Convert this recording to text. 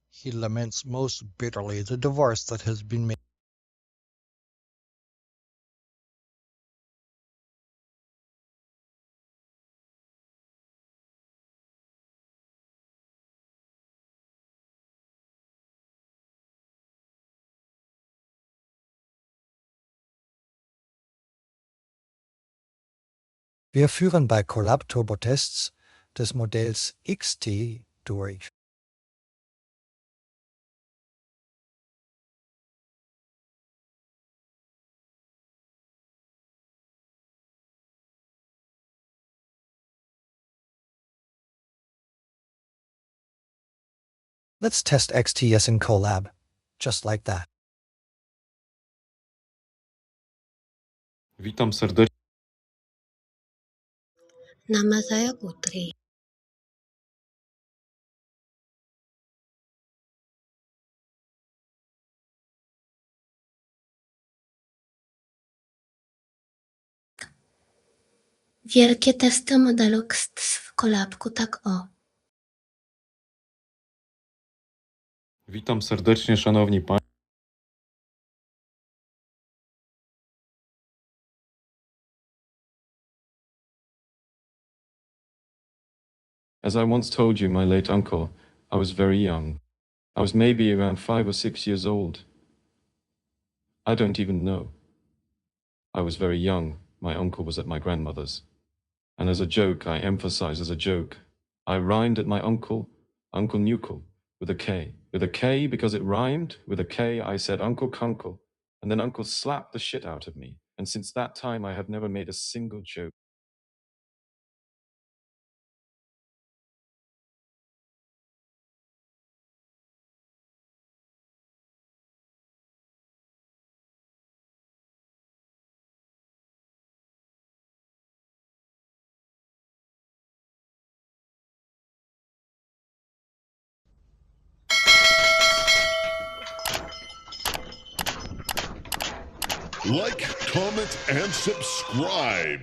He laments most bitterly the divorce that has been made. Wir führen bei Colab Turbotests des Modells XT durch. Let's test XTS in Colab, just like that. Witam serdecznie. Nama saya Putri. Wielkie testy modelu XTTS w Colabku tak o. Witam serdecznie, szanowni państwo. As I once told you, my late uncle, I was very young. I was maybe around 5 or 6 years old. I don't even know. I was very young. My uncle was at my grandmother's. And as a joke, I emphasize as a joke, I rhymed at my uncle, Uncle Nukel, with a K. With a K because it rhymed. With a K, I said Uncle Kunkel. And then Uncle slapped the shit out of me. And since that time, I have never made a single joke. Like, comment, and subscribe.